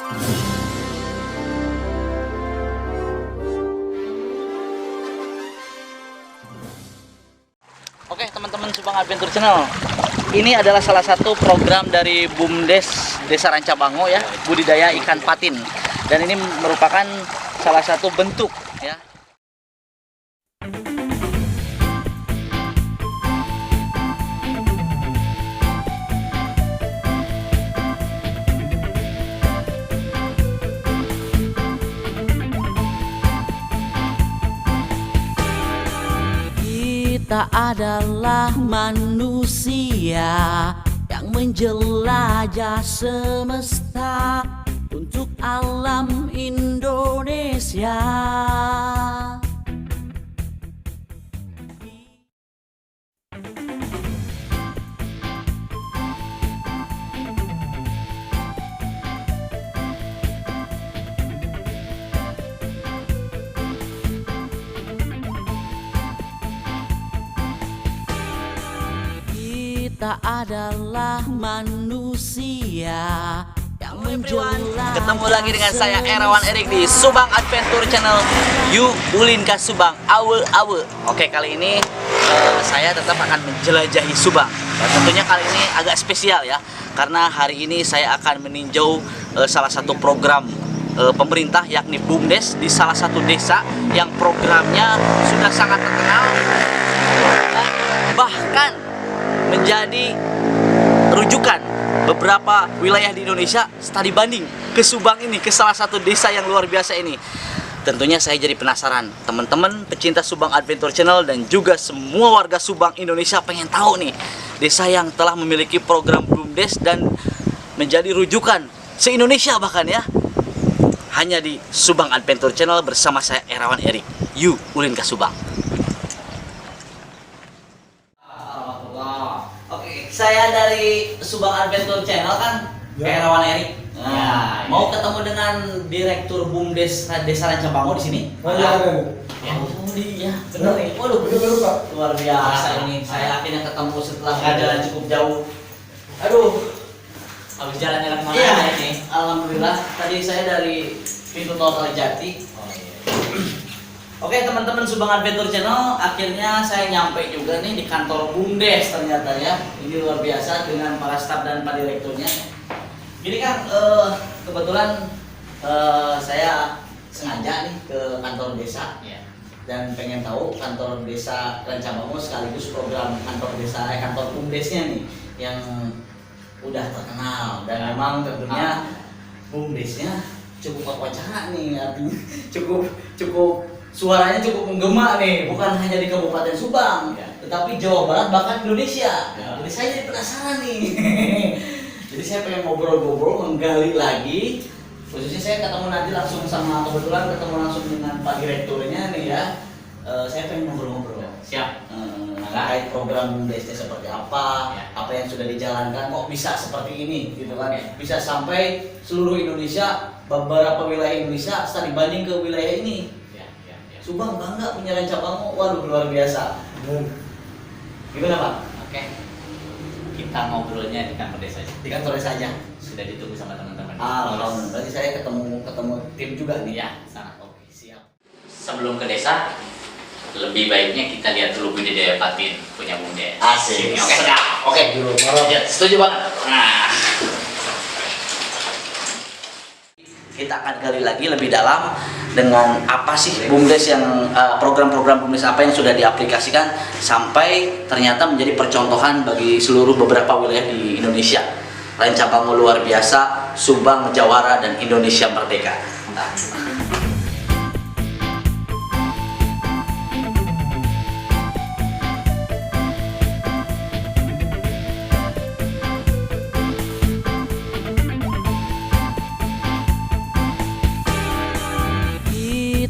Oke teman-teman Subang Adventure Channel, ini adalah salah satu program dari BUMDes Desa Rancabango ya, budidaya ikan patin. Dan ini merupakan salah satu bentuk ya. Kita adalah manusia yang menjelajah semesta untuk alam Indonesia. Kita adalah manusia yang menjelajah. Ketemu lagi dengan saya Erawan Erik di Subang Adventure Channel. Yuk ulin ke Subang, awe. Oke, kali ini saya tetap akan menjelajahi Subang. Dan tentunya kali ini agak spesial ya, karena hari ini saya akan meninjau salah satu program pemerintah, yakni BUMDes di salah satu desa yang programnya sudah sangat terkenal, bahkan menjadi rujukan beberapa wilayah di Indonesia studi banding ke Subang ini, ke salah satu desa yang luar biasa ini. Tentunya saya jadi penasaran, teman-teman pecinta Subang Adventure Channel dan juga semua warga Subang Indonesia pengen tahu nih, desa yang telah memiliki program BUMDes dan menjadi rujukan se-Indonesia bahkan ya, hanya di Subang Adventure Channel bersama saya Erawan Erik. Yuk ulin ke Subang. Saya dari Subang Adventure Channel kan, Erawan Erik. Nah, mau ketemu dengan Direktur BUMDes Desa Rancabango di sini. Oh iya. Oh iya, benar nih. Waduh, luar biasa ini. Saya akhirnya ketemu setelah jalan cukup jauh. Aduh, habis jalannya kemana ini? Alhamdulillah. Tadi saya dari pintu tol Kalijati. Oke teman-teman Subang Adventure Channel, akhirnya saya nyampe juga nih di kantor BUMDes ternyata ya. Ini luar biasa dengan para staf dan pak direkturnya. Jadi kan kebetulan saya sengaja nih ke kantor desa dan pengen tahu kantor desa Rancabango sekaligus program kantor BUMDesnya nih yang udah terkenal dan memang tentunya BUMDesnya cukup berwacana nih, artinya cukup suaranya cukup menggema nih, bukan hanya di Kabupaten Subang, tetapi Jawa Barat bahkan Indonesia. Jadi saya jadi penasaran nih. Jadi saya pengen ngobrol-ngobrol, menggali lagi. Khususnya saya ketemu nanti langsung kebetulan ketemu langsung dengan Pak Direkturnya nih ya. Saya pengen ngobrol-ngobrol. Siap. Terkait program BUMDesnya seperti apa yang sudah dijalankan, kok bisa seperti ini, gitu kan? Bisa sampai seluruh Indonesia, beberapa wilayah Indonesia studi banding ke wilayah ini. Subang bangga punya Rancabango, waduh luar biasa. Gimana Pak? Oke, kita ngobrolnya di kantor desa aja. Di kantor desa aja. Sudah ditunggu sama teman-teman. Alhamdulillah, berarti saya ketemu tim juga nih. Ya, sana. Oke, siap. Sebelum ke desa, lebih baiknya kita lihat dulu budidaya patin punya BUMDes. Asik. Oke, sudah. Oke. Ya, setuju banget. Nah, kita akan gali lagi lebih dalam dengan apa sih BUMDes yang program-program BUMDes apa yang sudah diaplikasikan sampai ternyata menjadi percontohan bagi seluruh beberapa wilayah di Indonesia. Rancabango luar biasa, Subang Jawara dan Indonesia merdeka.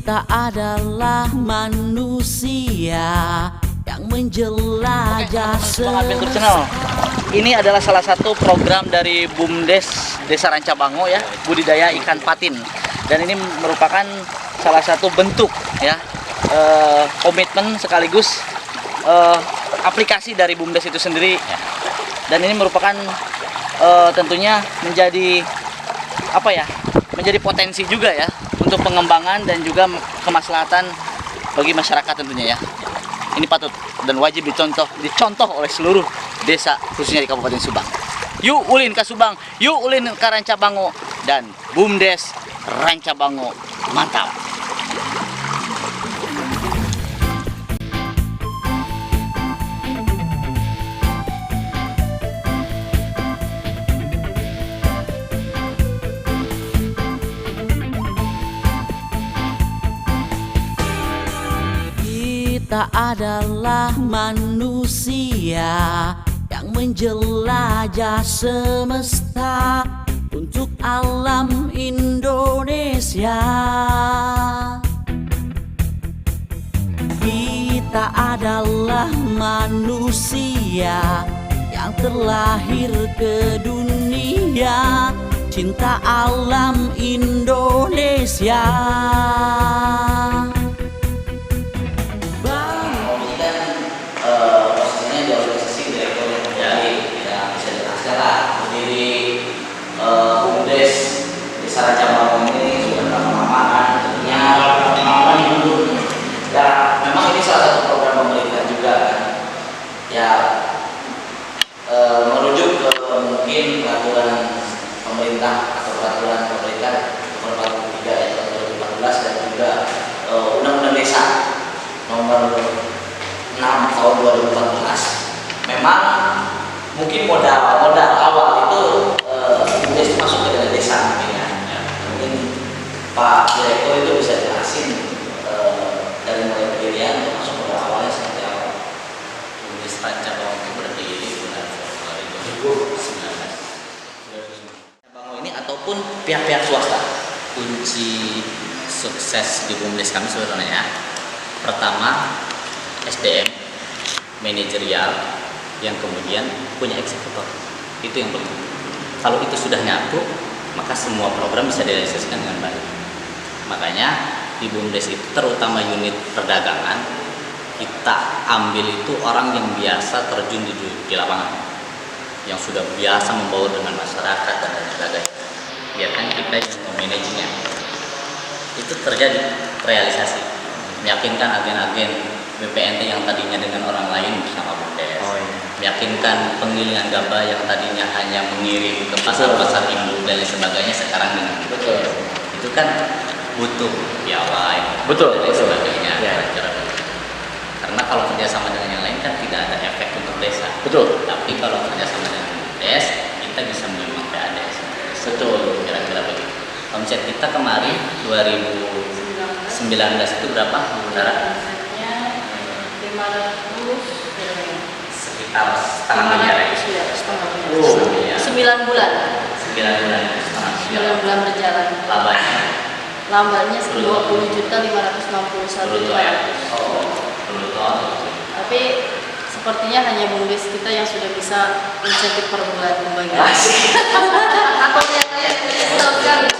Kita adalah manusia yang menjelajah Subang Adventure Channel. Ini adalah salah satu program dari BUMDes Desa Rancabango ya, budidaya ikan patin. Dan ini merupakan salah satu bentuk ya komitmen sekaligus aplikasi dari BUMDes itu sendiri. Dan ini merupakan tentunya menjadi apa ya? menjadi potensi juga ya untuk pengembangan dan juga kemaslahatan bagi masyarakat tentunya ya. Ini patut dan wajib dicontoh oleh seluruh desa khususnya di Kabupaten Subang. Yuk ulin ke Subang, yuk ulin ke Rancabango, dan BUMDes Rancabango mantap. Kita adalah manusia yang menjelajah semesta untuk alam Indonesia. Kita adalah manusia yang terlahir ke dunia, cinta alam Indonesia. Posisinya di organisasi direktur yang tidak bisa jelaskan lah. Berdiri BUMDes Desa Rancabango ini sudah berapa lama kan? Tentunya pengalaman hidup. Ya, memang ini salah satu program pemerintah juga kan. Ya, merujuk ke mungkin peraturan pemerintah atau peraturan pemerintah nomor 43 ya tahun 2014 dan juga Undang-Undang Desa nomor 6 tahun 2014. Memang mungkin modal awal itu BUMDes itu masuk ke dana desa mungkin ya. Mungkin Pak Direktur itu bisa jelasin dari mulai pendirian masuk modal awalnya seperti apa. BUMDes Rancabango itu berdiri bulan Februari 2019. Rancabango ini ataupun pihak-pihak swasta. Kunci sukses di BUMDes kami sebenarnya pertama SDM, manajerial, yang kemudian punya eksekutor. Itu yang penting. Kalau itu sudah nyatu, maka semua program bisa direalisasikan dengan baik. Makanya di BUMDes itu terutama unit perdagangan, kita ambil itu orang yang biasa terjun di lapangan, yang sudah biasa membaur dengan masyarakat dan lain sebagainya. Biarkan kita yang memanajenya. Itu terjadi realisasi. Meyakinkan agen-agen BPNT yang tadinya dengan orang lain bersama BUMDes. Meyakinkan penggilingan gabah yang tadinya hanya mengirim ke pasar-pasar induk dan lain sebagainya sekarang dengan BUMDes. Itu kan butuh piawai dan lain sebagainya. Karena kalau kerjasama dengan yang lain kan tidak ada efek untuk desa. Tapi kalau kerjasama dengan BUMDes kita bisa memang PADes. Kira-kira begitu. Omset kita kemarin 2019 itu berapa? Saudara? 500 sekitar setengah miliar ya? setengah Setengah miliar. 9 bulan 9 bulan setengah miliar. 9 bulan berjalan. Labanya Lambatnya 20.561.000. bruto ya? Bruto. Tapi sepertinya hanya BUMDes kita yang sudah bisa insentif per bulan membagi. Atau yang lain setahun sekali.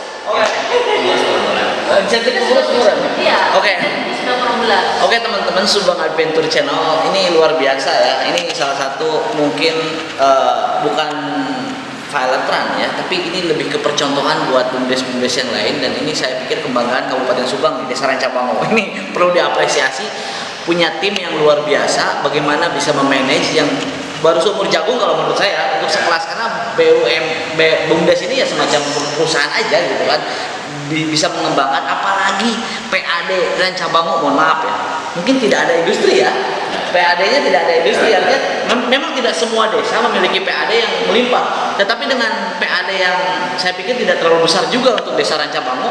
Insentif pengurus murah. Iya. Oke. Sudah per bulan. Oke teman-teman, Subang Adventure Channel ini luar biasa ya. Ini salah satu mungkin bukan pilotan ya, tapi ini lebih ke percontohan buat BUMDes-BUMDes yang lain, dan ini saya pikir kebanggaan Kabupaten Subang di Desa Rancabango. Ini perlu diapresiasi, punya tim yang luar biasa, bagaimana bisa memanage yang baru seumur jagung kalau menurut saya untuk sekelas, karena BUMDes ini ya semacam perusahaan aja gitu kan, bisa mengembangkan, apalagi PAD Rancabango, mohon maaf ya, mungkin tidak ada industri ya, PAD-nya tidak ada industri, artinya memang tidak semua desa memiliki PAD yang melimpah, tetapi dengan PAD yang saya pikir tidak terlalu besar juga untuk Desa Rancabango,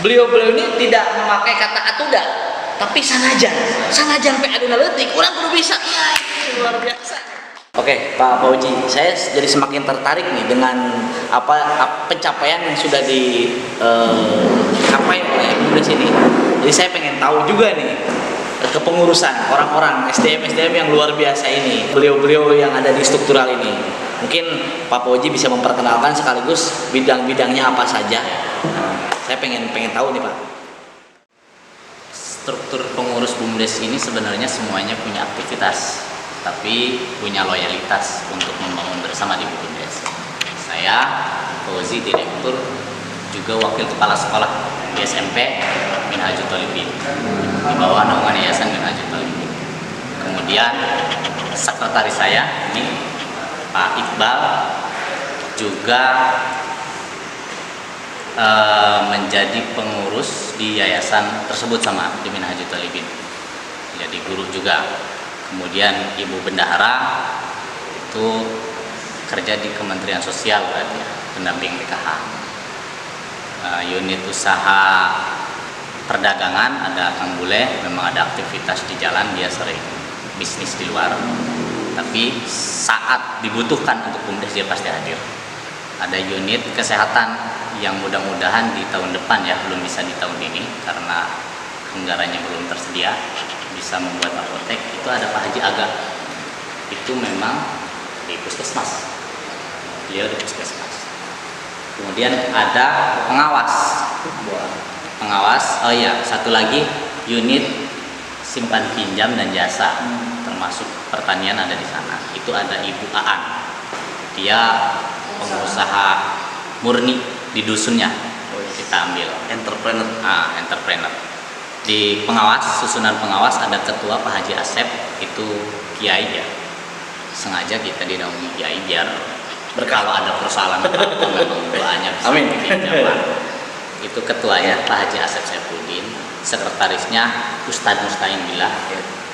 beliau-beliau ini tidak memakai kata atuda, tapi sanajan PAD naletik, orang perlu bisa, ya ini luar biasa. Oke, Pak Fauji, saya jadi semakin tertarik nih dengan pencapaian yang sudah dicapai oleh BUMDes ini. Jadi saya pengen tahu juga nih kepengurusan orang-orang SDM yang luar biasa ini, beliau-beliau yang ada di struktural ini. Mungkin Pak Fauji bisa memperkenalkan sekaligus bidang-bidangnya apa saja. Saya pengen tahu nih Pak. Struktur pengurus BUMDes ini sebenarnya semuanya punya aktivitas, tapi punya loyalitas untuk membangun bersama di BUMDes. Saya Fauzi, direktur, juga wakil kepala sekolah di SMP Minhajul Thalibin di bawah naungan Yayasan Minhajul Thalibin. Kemudian sekretaris saya ini Pak Iqbal juga menjadi pengurus di yayasan tersebut sama di Minhajul Thalibin, jadi guru juga. Kemudian Ibu Bendahara itu kerja di Kementerian Sosial berarti ya, pendamping PKH. Unit usaha perdagangan ada Kang Bule, memang ada aktivitas di jalan, dia sering bisnis di luar, tapi saat dibutuhkan untuk BUMDes dia pasti hadir. Ada unit kesehatan yang mudah-mudahan di tahun depan ya, belum bisa di tahun ini karena anggarannya belum tersedia, bisa membuat apotek. Itu ada Pak Haji Aga, itu memang di puskesmas, beliau di puskesmas. Kemudian ada pengawas, oh iya, satu lagi unit simpan pinjam dan jasa, termasuk pertanian ada di sana. Itu ada Ibu Aan, dia pengusaha murni di dusunnya, kita ambil entrepreneur. Di pengawas, susunan pengawas ada ketua Pak Haji Asep, itu kiai ya, sengaja kita dinaungi kiai biar kalau ada persoalan memang doanya bisa dipinjamkan. Itu ketuanya Pak Haji Asep Saifuddin, sekretarisnya Ustadz Mustain Billah,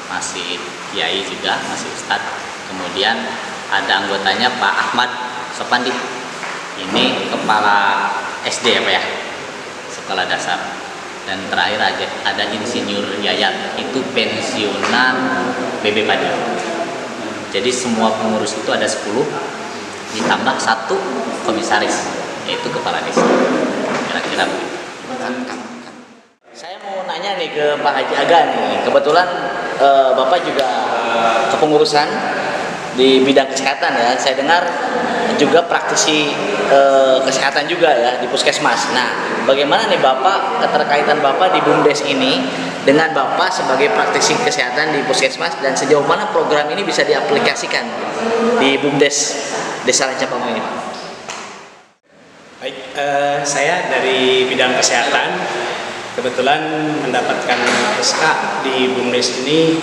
masih kiai juga, masih ustadz. Kemudian ada anggotanya Pak Ahmad Sopandi, ini kepala SD apa ya, sekolah dasar. Dan terakhir aja ada Insinyur Yayat, itu pensiunan BB Padi. Jadi semua pengurus itu ada 10, ditambah 1 komisaris, yaitu kepala desa. Kira-kira begitu. Saya mau nanya nih ke Pak Haji Aga nih, kebetulan Bapak juga kepengurusan di bidang kesehatan ya. Saya dengar juga praktisi kesehatan juga ya di puskesmas. Nah, bagaimana nih Bapak, keterkaitan Bapak di BUMDes ini dengan Bapak sebagai praktisi kesehatan di puskesmas, dan sejauh mana program ini bisa diaplikasikan di BUMDes Desa Rancapangu ini? Baik, saya dari bidang kesehatan kebetulan mendapatkan SK di BUMDes ini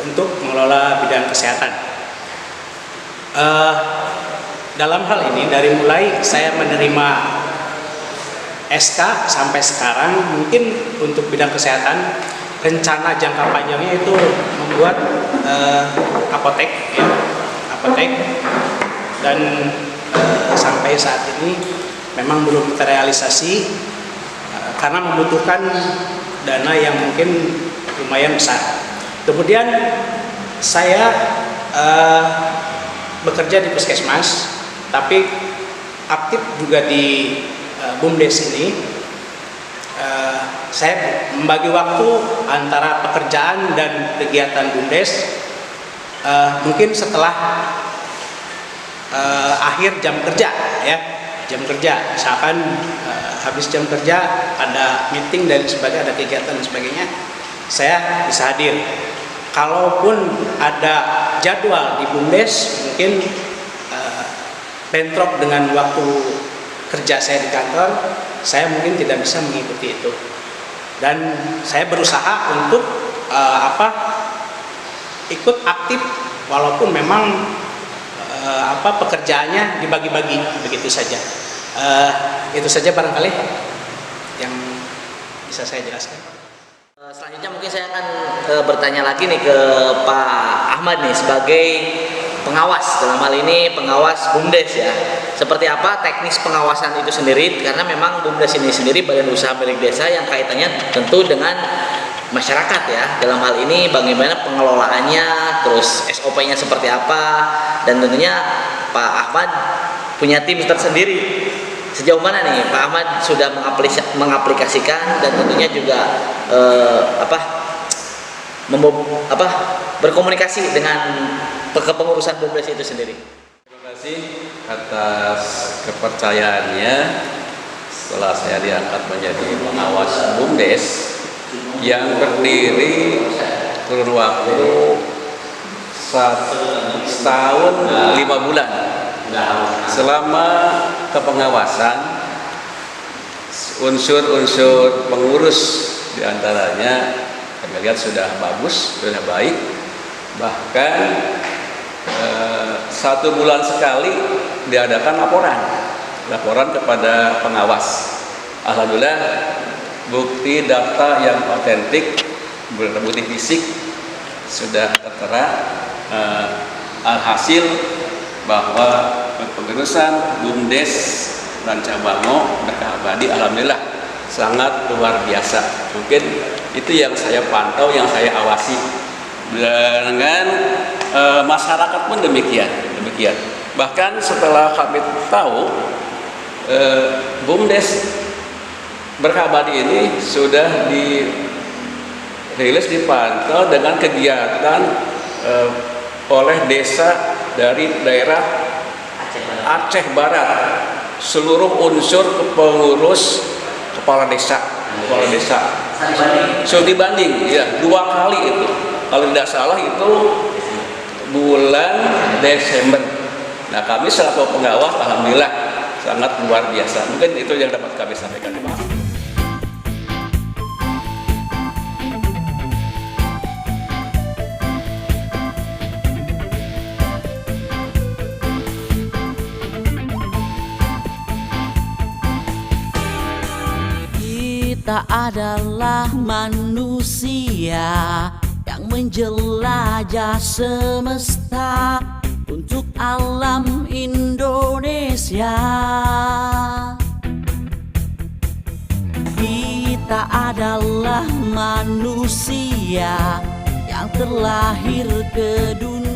untuk mengelola bidang kesehatan. Dalam hal ini dari mulai saya menerima SK sampai sekarang, mungkin untuk bidang kesehatan rencana jangka panjangnya itu membuat apotek ya, dan sampai saat ini memang belum terrealisasi karena membutuhkan dana yang mungkin lumayan besar. Kemudian saya bekerja di puskesmas, tapi aktif juga di BUMDes ini. Saya membagi waktu antara pekerjaan dan kegiatan BUMDes. Mungkin setelah akhir jam kerja ya, jam kerja, misalkan habis jam kerja ada meeting dan sebagainya, ada kegiatan dan sebagainya, saya bisa hadir. Kalaupun ada jadwal di BUMDes mungkin bentrok dengan waktu kerja saya di kantor, saya mungkin tidak bisa mengikuti itu. Dan saya berusaha untuk ikut aktif walaupun memang pekerjaannya dibagi-bagi begitu saja. Itu saja barangkali yang bisa saya jelaskan. Selanjutnya mungkin saya akan bertanya lagi nih ke Pak Ahmad nih sebagai pengawas, dalam hal ini pengawas BUMDes ya. Seperti apa teknis pengawasan itu sendiri, karena memang BUMDes ini sendiri badan usaha milik desa yang kaitannya tentu dengan masyarakat ya. Dalam hal ini bagaimana pengelolaannya, terus SOP-nya seperti apa, dan tentunya Pak Ahmad punya tim tersendiri. Sejauh mana nih Pak Ahmad sudah mengaplikasikan dan tentunya juga berkomunikasi dengan kepengurusan BUMDes itu sendiri. Terima kasih atas kepercayaannya setelah saya diangkat menjadi pengawas BUMDes yang berdiri kurun waktu 1 tahun 5 bulan. Selama kepengawasan unsur-unsur pengurus diantaranya kami lihat sudah bagus, sudah baik. Bahkan 1 bulan sekali diadakan laporan kepada pengawas. Alhamdulillah bukti data yang otentik, bukti fisik sudah tertera. Alhasil bahwa kepengurusan BUMDes Rancabango Berkah Abadi alhamdulillah sangat luar biasa. Mungkin itu yang saya pantau, yang saya awasi. Dengan masyarakat pun demikian. Bahkan setelah kami tahu BUMDes Berkah Abadi ini sudah dirilis, dipantau dengan kegiatan oleh desa dari daerah Aceh Barat, seluruh unsur pengurus kepala desa studi banding ya 2 kali itu, kalau tidak salah itu bulan Desember. Nah kami selaku pengawas alhamdulillah sangat luar biasa. Mungkin itu yang dapat kami sampaikan. Terima kasih. Kita adalah manusia yang menjelajah semesta untuk alam Indonesia. Kita adalah manusia yang terlahir ke dunia